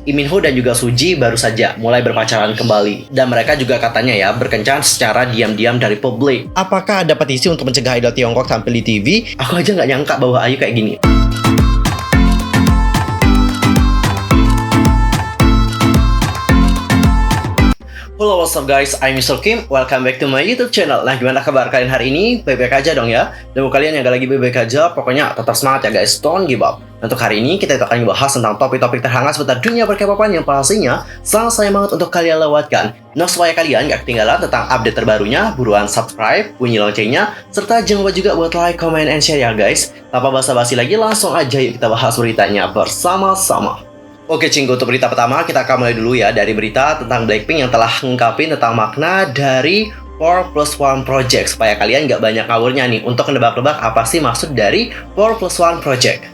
Lee Min Ho dan juga Suji baru saja mulai berpacaran kembali. Dan mereka juga katanya ya berkencan secara diam-diam dari publik. Apakah ada petisi untuk mencegah idol Tiongkok tampil di TV? Aku aja nggak nyangka bahwa Ayu kayak gini. Halo, what's up guys, I'm Mr. Kim. Welcome back to my YouTube channel. Nah, gimana kabar kalian hari ini? Baik-baik aja dong ya. Dan buat kalian yang gak lagi baik-baik aja, pokoknya tetap semangat ya guys, don't give up. Untuk hari ini kita akan membahas tentang topik-topik terhangat seputar dunia per-K-popan yang pastinya sangat sayang banget untuk kalian lewatkan. Nah, supaya kalian gak ketinggalan tentang update terbarunya, buruan subscribe, bunyi loncengnya, serta jangan lupa juga buat like, comment, and share ya guys. Tanpa basa-basi lagi, langsung aja yuk kita bahas beritanya bersama-sama. Oke Cinggu, untuk berita pertama kita akan mulai dulu ya dari berita tentang Blackpink yang telah ngungkapin tentang makna dari 4+1 Project. Supaya kalian nggak banyak ngawurnya nih untuk menebak-nebak apa sih maksud dari 4+1 Project.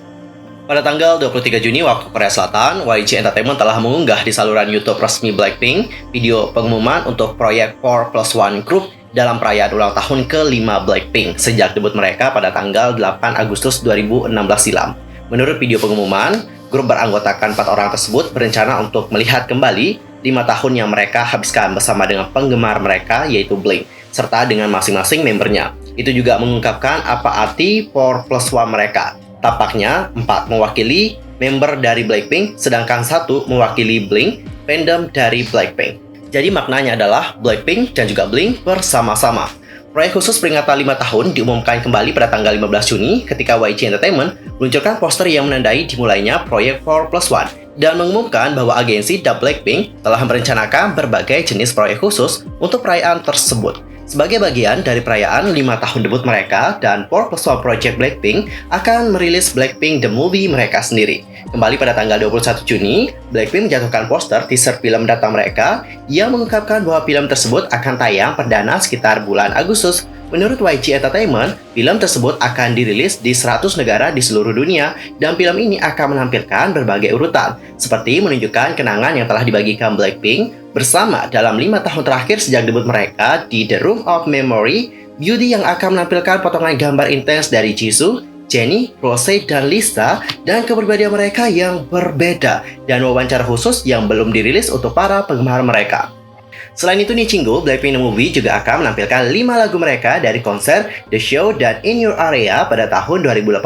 Pada tanggal 23 Juni waktu Korea Selatan, YG Entertainment telah mengunggah di saluran YouTube resmi Blackpink video pengumuman untuk proyek 4+1 Group dalam perayaan ulang tahun ke-5 Blackpink sejak debut mereka pada tanggal 8 Agustus 2016 silam. Menurut video pengumuman, grup beranggotakan 4 orang tersebut berencana untuk melihat kembali 5 tahun yang mereka habiskan bersama dengan penggemar mereka yaitu Blink, serta dengan masing-masing membernya. Itu juga mengungkapkan apa arti 4+1 mereka. Tampaknya 4 mewakili member dari Blackpink, sedangkan 1 mewakili Blink, fandom dari Blackpink. Jadi maknanya adalah Blackpink dan juga Blink bersama-sama. Proyek khusus peringatan 5 tahun diumumkan kembali pada tanggal 15 Juni ketika YG Entertainment meluncurkan poster yang menandai dimulainya proyek 4+1 dan mengumumkan bahwa agensi The Blackpink telah merencanakan berbagai jenis proyek khusus untuk perayaan tersebut. Sebagai bagian dari perayaan 5 tahun debut mereka dan 4+1 Project Blackpink akan merilis Blackpink The Movie mereka sendiri. Kembali pada tanggal 21 Juni, Blackpink menjatuhkan poster teaser film datang mereka yang mengungkapkan bahwa film tersebut akan tayang perdana sekitar bulan Agustus. Menurut YG Entertainment, film tersebut akan dirilis di 100 negara di seluruh dunia dan film ini akan menampilkan berbagai urutan, seperti menunjukkan kenangan yang telah dibagikan Blackpink bersama dalam 5 tahun terakhir sejak debut mereka di The Room of Memory, Beauty yang akan menampilkan potongan gambar intens dari Jisoo, Jennie, Rose, dan Lisa, dan kepribadian mereka yang berbeda, dan wawancara khusus yang belum dirilis untuk para penggemar mereka. Selain itu nih Cinggu, Blackpink The Movie juga akan menampilkan 5 lagu mereka dari konser The Show dan In Your Area pada tahun 2018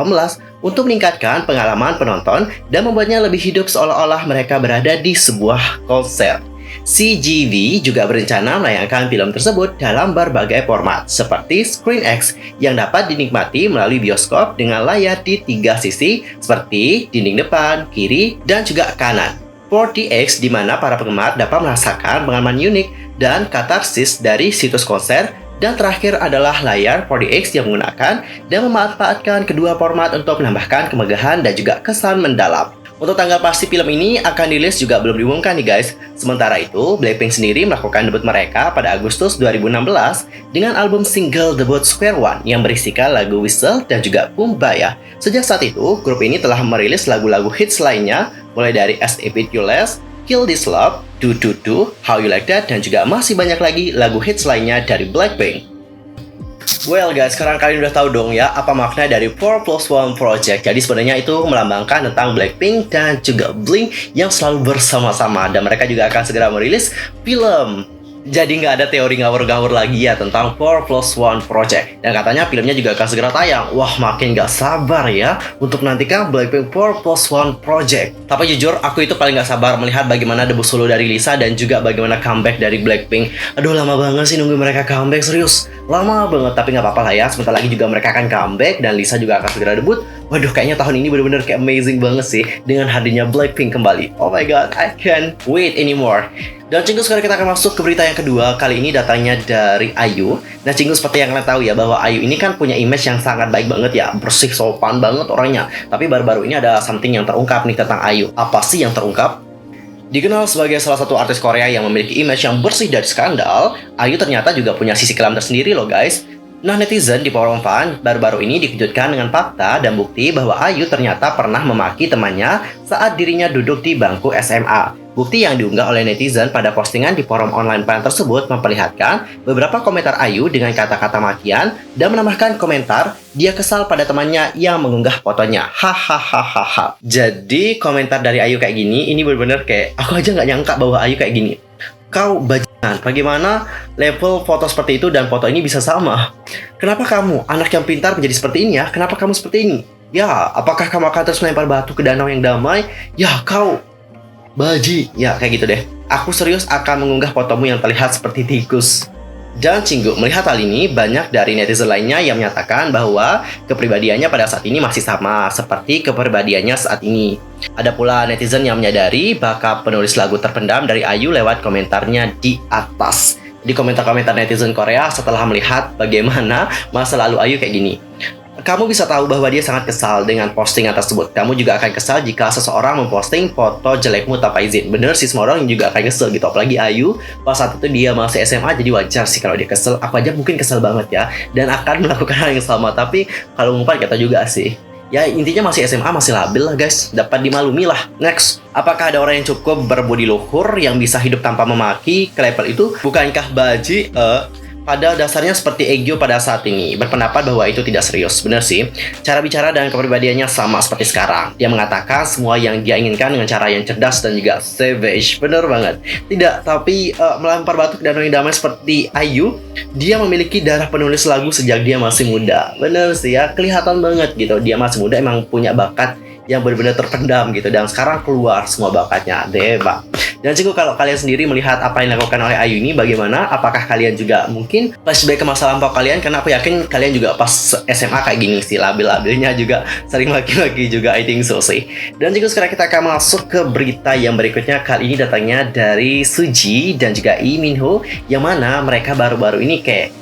untuk meningkatkan pengalaman penonton dan membuatnya lebih hidup seolah-olah mereka berada di sebuah konser. CGV juga berencana menayangkan film tersebut dalam berbagai format seperti ScreenX yang dapat dinikmati melalui bioskop dengan layar di 3 sisi seperti dinding depan, kiri, dan juga kanan. 4DX di mana para penggemar dapat merasakan pengalaman unik dan katarsis dari situs konser, dan terakhir adalah layar 4DX yang menggunakan dan memanfaatkan kedua format untuk menambahkan kemegahan dan juga kesan mendalam. Untuk tanggal pasti film ini akan dirilis juga belum diumumkan nih guys. Sementara itu, Blackpink sendiri melakukan debut mereka pada Agustus 2016 dengan album single debut Square One yang berisikan lagu Whistle dan juga Kumbaya. Sejak saat itu, grup ini telah merilis lagu-lagu hits lainnya mulai dari As If It You Last, Kill This Love, Do Do Do, How You Like That, dan juga masih banyak lagi lagu hits lainnya dari Blackpink. Well guys, sekarang kalian udah tahu dong ya apa makna dari 4+1 Project. Jadi sebenarnya itu melambangkan tentang Blackpink dan juga Blink yang selalu bersama-sama, dan mereka juga akan segera merilis film. Jadi nggak ada teori ngawur-ngawur lagi ya tentang 4+1 Project. Dan katanya filmnya juga akan segera tayang. Wah, makin nggak sabar ya untuk nantikan Blackpink 4+1 Project. Tapi jujur, aku itu paling nggak sabar melihat bagaimana debut solo dari Lisa dan juga bagaimana comeback dari Blackpink. Aduh, lama banget sih nunggu mereka comeback, serius. Lama banget, tapi nggak apa-apa lah ya. Sebentar lagi juga mereka akan comeback dan Lisa juga akan segera debut. Waduh, kayaknya tahun ini bener-bener kayak amazing banget sih dengan hadirnya Blackpink kembali. Oh my god, I can't wait anymore. Dan Cinggu, sekarang kita akan masuk ke berita yang kedua. Kali ini datangnya dari Ayu. Nah Cinggu, seperti yang kalian tahu ya bahwa Ayu ini kan punya image yang sangat baik banget ya, bersih, sopan banget orangnya. Tapi baru-baru ini ada something yang terungkap nih tentang Ayu. Apa sih yang terungkap? Dikenal sebagai salah satu artis Korea yang memiliki image yang bersih dari skandal, Ayu ternyata juga punya sisi kelam tersendiri loh guys. Nah, netizen di forum fan baru-baru ini dikejutkan dengan fakta dan bukti bahwa Ayu ternyata pernah memaki temannya saat dirinya duduk di bangku SMA. Bukti yang diunggah oleh netizen pada postingan di forum online fan tersebut memperlihatkan beberapa komentar Ayu dengan kata-kata makian dan menambahkan komentar dia kesal pada temannya yang mengunggah fotonya. Hahaha. Jadi komentar dari Ayu kayak gini, ini bener-bener kayak aku aja nggak nyangka bahwa Ayu kayak gini. Kau bajingan, bagaimana level foto seperti itu dan foto ini bisa sama? Kenapa kamu, anak yang pintar menjadi seperti ini ya? Kenapa kamu seperti ini? Ya, apakah kamu akan terus melempar batu ke danau yang damai? Ya, kau baji. Ya, kayak gitu deh. Aku serius akan mengunggah fotomu yang terlihat seperti tikus. Dan Cinggu melihat hal ini, banyak dari netizen lainnya yang menyatakan bahwa kepribadiannya pada saat ini masih sama seperti kepribadiannya saat ini. Ada pula netizen yang menyadari bakat penulis lagu terpendam dari Ayu lewat komentarnya di atas. Di komentar-komentar netizen Korea setelah melihat bagaimana masa lalu Ayu kayak gini. Kamu bisa tahu bahwa dia sangat kesal dengan postingan tersebut. Kamu juga akan kesal jika seseorang memposting foto jelekmu tanpa izin. Bener sih, semua orang juga akan kesel gitu. Apalagi Ayu, pas saat itu dia masih SMA, jadi wajar sih kalau dia kesel. Aku aja mungkin kesel banget ya, dan akan melakukan hal yang sama. Tapi kalau ngumpat kata juga sih. Ya intinya masih SMA, masih labil lah guys. Dapat dimaklumi lah. Next, apakah ada orang yang cukup berbudi luhur yang bisa hidup tanpa memaki ke level itu? Bukankah baji? Pada dasarnya seperti Egyo pada saat ini berpendapat bahwa itu tidak serius. Benar sih, cara bicara dan kepribadiannya sama seperti sekarang. Dia mengatakan semua yang dia inginkan dengan cara yang cerdas dan juga savage. Benar banget. Tidak, tapi melempar batu ke danau yang damai seperti Ayu, dia memiliki darah penulis lagu sejak dia masih muda. Benar sih ya, kelihatan banget gitu. Dia masih muda, emang punya bakat yang benar-benar terpendam gitu, dan sekarang keluar semua bakatnya. Deba. Dan juga kalau kalian sendiri melihat apa yang dilakukan oleh Ayu ini, bagaimana? Apakah kalian juga mungkin flashback ke masa lampau kalian? Karena aku yakin kalian juga pas SMA kayak gini sih, labil-labilnya juga sering maki-maki juga, I think so sih. Dan juga sekarang kita akan masuk ke berita yang berikutnya. Kali ini datangnya dari Suji dan juga Lee Min Ho, yang mana mereka baru-baru ini kayak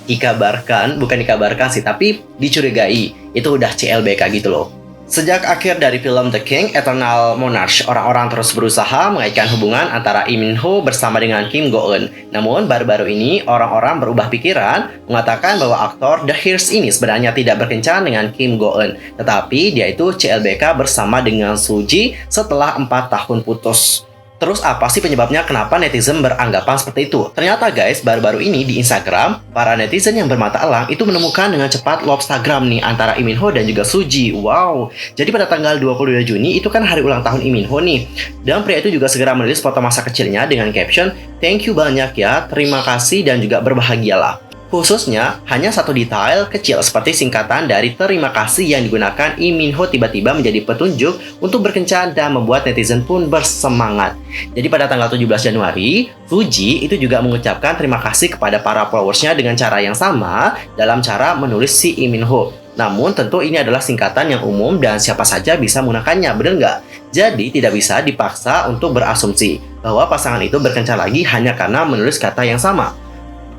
bukan dikabarkan sih, tapi dicurigai itu udah CLBK gitu loh. Sejak akhir dari film The King, Eternal Monarch, orang-orang terus berusaha mengaitkan hubungan antara Lee Min Ho bersama dengan Kim Go Eun. Namun, baru-baru ini, orang-orang berubah pikiran, mengatakan bahwa aktor The Hears ini sebenarnya tidak berkencan dengan Kim Go Eun, tetapi dia itu CLBK bersama dengan Suji setelah 4 tahun putus. Terus apa sih penyebabnya kenapa netizen beranggapan seperti itu? Ternyata guys, baru-baru ini di Instagram, para netizen yang bermata elang itu menemukan dengan cepat Lobstagram nih antara Lee Min Ho dan juga Suji. Wow, jadi pada tanggal 22 Juni itu kan hari ulang tahun Lee Min Ho nih. Dan pria itu juga segera merilis foto masa kecilnya dengan caption, "Thank you banyak ya, terima kasih dan juga berbahagialah." Khususnya, hanya satu detail kecil seperti singkatan dari terima kasih yang digunakan Lee Min Ho tiba-tiba menjadi petunjuk untuk berkencan dan membuat netizen pun bersemangat. Jadi pada tanggal 17 Januari, Fuji itu juga mengucapkan terima kasih kepada para followersnya dengan cara yang sama dalam cara menulis si Lee Min Ho. Namun tentu ini adalah singkatan yang umum dan siapa saja bisa menggunakannya, bener nggak? Jadi tidak bisa dipaksa untuk berasumsi bahwa pasangan itu berkencan lagi hanya karena menulis kata yang sama.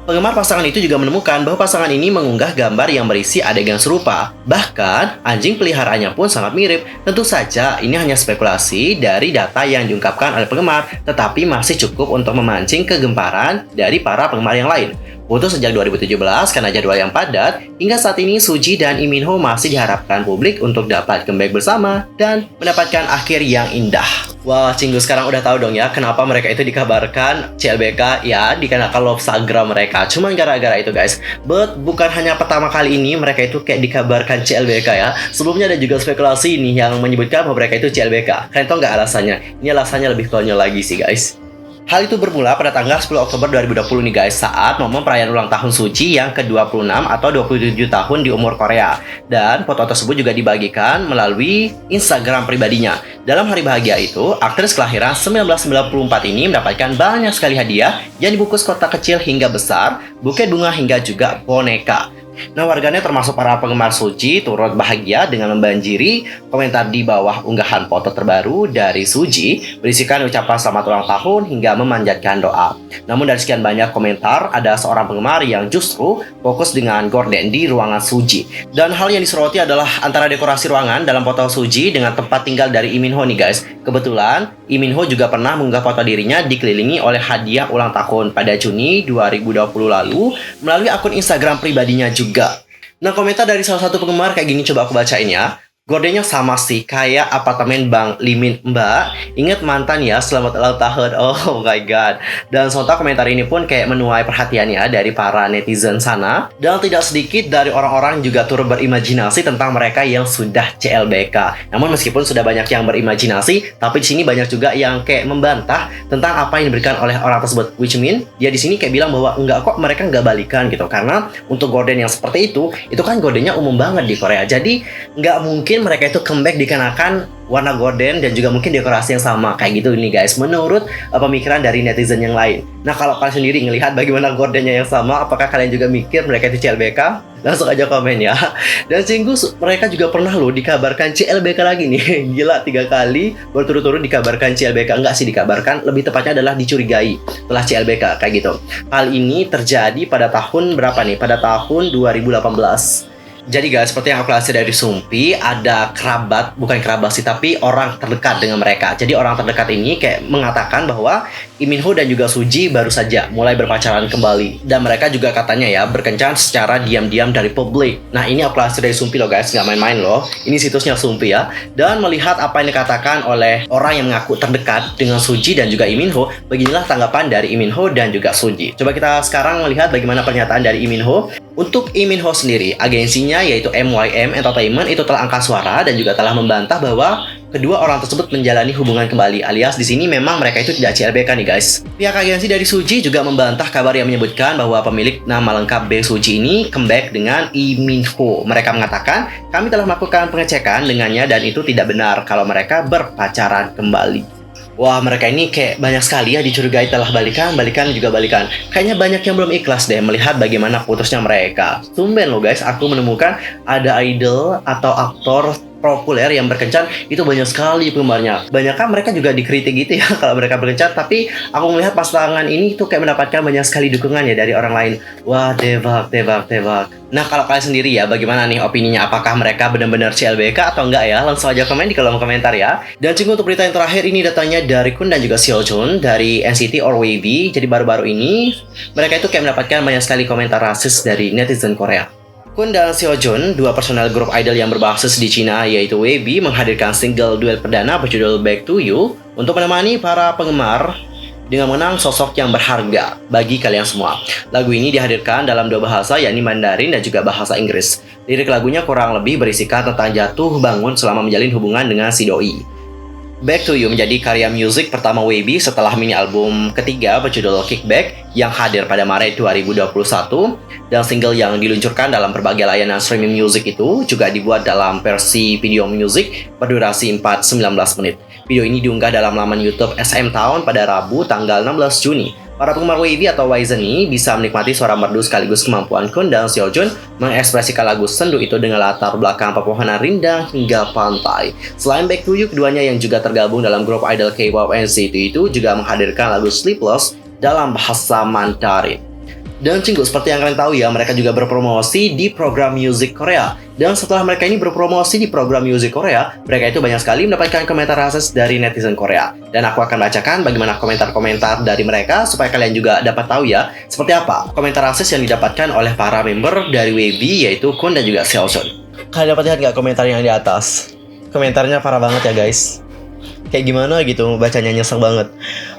Penggemar pasangan itu juga menemukan bahwa pasangan ini mengunggah gambar yang berisi adegan serupa. Bahkan, anjing peliharaannya pun sangat mirip. Tentu saja, ini hanya spekulasi dari data yang diungkapkan oleh penggemar, tetapi masih cukup untuk memancing kegemparan dari para penggemar yang lain. Putus sejak 2017 karena jadwal yang padat, hingga saat ini Suji dan Lee Min Ho masih diharapkan publik untuk dapat comeback bersama dan mendapatkan akhir yang indah. Wah, Cinggu sekarang udah tahu dong ya kenapa mereka itu dikabarkan CLBK, ya dikarenakan Lobstagram mereka. Cuman gara-gara itu guys. But bukan hanya pertama kali ini mereka itu kayak dikabarkan CLBK ya. Sebelumnya ada juga spekulasi ini yang menyebutkan bahwa mereka itu CLBK. Kalian tahu nggak alasannya? Ini alasannya lebih konyol lagi sih guys. Hal itu bermula pada tanggal 10 Oktober 2020 nih guys, saat momen perayaan ulang tahun Suji yang ke-26 atau 27 tahun di umur Korea. Dan foto tersebut juga dibagikan melalui Instagram pribadinya. Dalam hari bahagia itu, aktris kelahiran 1994 ini mendapatkan banyak sekali hadiah yang dibungkus kotak kecil hingga besar, buket bunga hingga juga boneka. Nah, warganet termasuk para penggemar Suji turut bahagia dengan membanjiri komentar di bawah unggahan foto terbaru dari Suji berisikan ucapan selamat ulang tahun hingga memanjatkan doa. Namun dari sekian banyak komentar, ada seorang penggemar yang justru fokus dengan gorden di ruangan Suji. Dan hal yang disoroti adalah antara dekorasi ruangan dalam foto Suji dengan tempat tinggal dari Lee Min Ho nih guys. Kebetulan, Lee Min Ho juga pernah mengunggah foto dirinya dikelilingi oleh hadiah ulang tahun pada Juni 2020 lalu melalui akun Instagram pribadinya juga. Nah, komentar dari salah satu penggemar kayak gini, coba aku bacain ya. Gordennya sama sih, kayak apartemen Bang Limin Mbak. Ingat mantan ya, selamat ulang tahun. Oh my god. Dan sontak komentar ini pun kayak menuai perhatiannya dari para netizen sana. Dan tidak sedikit dari orang-orang juga turut berimajinasi tentang mereka yang sudah CLBK. Namun meskipun sudah banyak yang berimajinasi, tapi di sini banyak juga yang kayak membantah tentang apa yang diberikan oleh orang tersebut. Which mean, dia di sini kayak bilang bahwa enggak kok, mereka enggak balikan gitu. Karena untuk gorden yang seperti itu kan gordennya umum banget di Korea. Jadi nggak mungkin mereka itu comeback dikenakan warna gorden dan juga mungkin dekorasi yang sama kayak gitu ini guys, menurut pemikiran dari netizen yang lain. Nah, kalau kalian sendiri ngelihat bagaimana gordennya yang sama, apakah kalian juga mikir mereka itu CLBK? Langsung aja komen ya. Dan singgung mereka juga pernah loh dikabarkan CLBK lagi nih. Gila, 3 kali berturut-turut dikabarkan CLBK. Enggak sih dikabarkan, lebih tepatnya adalah dicurigai telah CLBK kayak gitu. Hal ini terjadi pada tahun berapa nih? Pada tahun 2018. Jadi guys, seperti yang aku lihat dari Sumpi, ada kerabat, bukan kerabat sih, tapi orang terdekat dengan mereka. Jadi orang terdekat ini kayak mengatakan bahwa Lee Min Ho dan juga Suji baru saja mulai berpacaran kembali. Dan mereka juga katanya ya, berkencan secara diam-diam dari publik. Nah, ini aku lihat dari Sumpi loh guys, nggak main-main loh. Ini situsnya Sumpi ya. Dan melihat apa yang dikatakan oleh orang yang mengaku terdekat dengan Suji dan juga Lee Min Ho, beginilah tanggapan dari Lee Min Ho dan juga Suji. Coba kita sekarang melihat bagaimana pernyataan dari Lee Min Ho. Untuk Lee Min Ho sendiri, agensinya yaitu MYM Entertainment itu telah angkat suara dan juga telah membantah bahwa kedua orang tersebut menjalani hubungan kembali, alias di sini memang mereka itu tidak CLBK nih guys. Pihak agensi dari Suji juga membantah kabar yang menyebutkan bahwa pemilik nama lengkap Bae Suji ini comeback dengan Lee Min Ho. Mereka mengatakan, kami telah melakukan pengecekan dengannya dan itu tidak benar kalau mereka berpacaran kembali. Wah, mereka ini kayak banyak sekali ya dicurigai telah balikan juga balikan. Kayaknya banyak yang belum ikhlas deh melihat bagaimana putusnya mereka. Tumben loh guys, aku menemukan ada idol atau aktor populer yang berkencan itu banyak sekali penggemarnya. Banyakkah mereka juga dikritik gitu ya kalau mereka berkencan, tapi aku melihat pasangan ini tuh kayak mendapatkan banyak sekali dukungan ya dari orang lain. Wah, tebak. Nah, kalau kalian sendiri ya, bagaimana nih opininya? Apakah mereka benar-benar CLBK atau enggak ya? Langsung aja komen di kolom komentar ya. Dan juga untuk berita yang terakhir ini datanya dari Kun dan juga Seojun dari NCT or WayV. Jadi baru-baru ini mereka itu kayak mendapatkan banyak sekali komentar rasis dari netizen Korea. Kun dan Seojun, dua personel grup idol yang berbasis di Cina yaitu WayV, menghadirkan single duet perdana berjudul Back to You untuk menemani para penggemar dengan menang sosok yang berharga bagi kalian semua. Lagu ini dihadirkan dalam 2 bahasa, yakni Mandarin dan juga bahasa Inggris. Lirik lagunya kurang lebih berisikan tentang jatuh bangun selama menjalin hubungan dengan si doi. Back to You menjadi karya musik pertama WayV setelah mini album ketiga berjudul Kickback yang hadir pada Maret 2021, dan single yang diluncurkan dalam berbagai layanan streaming music itu juga dibuat dalam versi video music berdurasi 4:19 menit. Video ini diunggah dalam laman YouTube SM Town pada Rabu tanggal 16 Juni. Para penggemar WayV atau Wizen ini bisa menikmati suara merdu sekaligus kemampuan Kun dan Seojun mengekspresikan lagu sendu itu dengan latar belakang pepohonan rindang hingga pantai. Selain Back to You, keduanya yang juga tergabung dalam grup idol K-pop NCT itu juga menghadirkan lagu Sleepless dalam bahasa Mandarin. Dan cinggu, seperti yang kalian tahu ya, mereka juga berpromosi di program musik Korea. Dan setelah mereka ini berpromosi di program musik Korea, mereka itu banyak sekali mendapatkan komentar rasis dari netizen Korea. Dan aku akan bacakan bagaimana komentar-komentar dari mereka supaya kalian juga dapat tahu ya seperti apa komentar rasis yang didapatkan oleh para member dari WayV yaitu Kun dan juga Seojun. Kalian dapat lihat nggak komentar yang di atas? Komentarnya parah banget ya guys. Kayak gimana gitu, bacanya nyesek banget.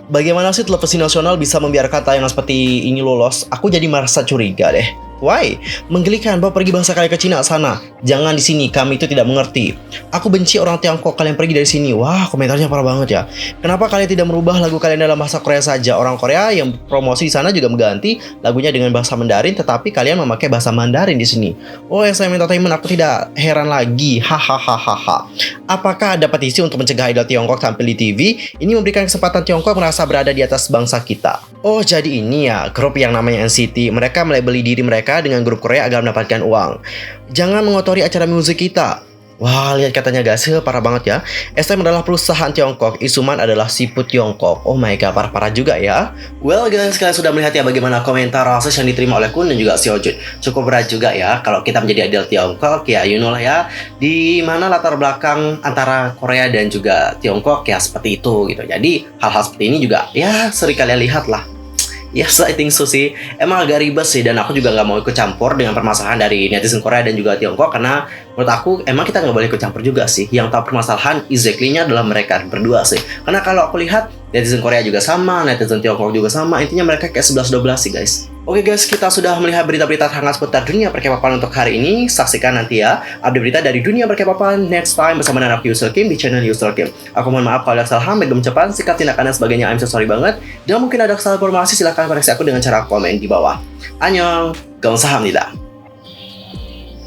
Bagaimana sih televisi nasional bisa membiarkan tayangan seperti ini lolos? Aku jadi merasa curiga deh. Why? Menggelikan, bawa pergi bangsa kalian ke Cina sana. Jangan di sini, kami itu tidak mengerti. Aku benci orang Tiongkok, kalian pergi dari sini. Wah, komentarnya parah banget ya. Kenapa kalian tidak merubah lagu kalian dalam bahasa Korea saja? Orang Korea yang promosi di sana juga mengganti lagunya dengan bahasa Mandarin, tetapi kalian memakai bahasa Mandarin di sini. Oh, SM Entertainment, aku tidak heran lagi. Hahaha. Apakah ada petisi untuk mencegah idol Tiongkok tampil di TV? Ini memberikan kesempatan Tiongkok merasa berada di atas bangsa kita. Oh, jadi ini ya, grup yang namanya NCT. Mereka melabeli diri mereka dengan grup Korea agar mendapatkan uang. Jangan mengotori acara musik kita. Wah, lihat katanya guys, parah banget ya. SM adalah perusahaan Tiongkok, Isuman adalah siput Tiongkok. Oh my god, parah-parah juga ya. Well guys, kalian sudah melihat ya bagaimana komentar rasis yang diterima oleh Kun dan juga Seojun. Cukup berat juga ya kalau kita menjadi idol Tiongkok ya, you know lah ya. Di mana latar belakang antara Korea dan juga Tiongkok ya seperti itu gitu. Jadi hal-hal seperti ini juga ya sering kalian lihat lah. Yes, I think so sih. Emang agak ribet sih, dan aku juga nggak mau ikut campur dengan permasalahan dari netizen Korea dan juga Tiongkok, karena menurut aku emang kita nggak boleh ikut campur juga sih. Yang tahu permasalahan exactly-nya adalah mereka berdua sih. Karena kalau aku lihat netizen Korea juga sama, netizen Tiongkok juga sama, intinya mereka kayak 11-12 sih guys. Oke guys, kita sudah melihat berita-berita hangat seputar dunia per-K-popan untuk hari ini. Saksikan nanti ya update berita dari dunia per-K-popan next time bersama dengan aku Yusel Kim di channel Yusel Kim. Aku mohon maaf kalau ada kesalahan, baik ucapan, sikap, tindakan, dan sebagainya. I'm so sorry banget. Dan mungkin ada kesalahan informasi, silahkan koreksi aku dengan cara komen di bawah. Annyeong, 감사합니다.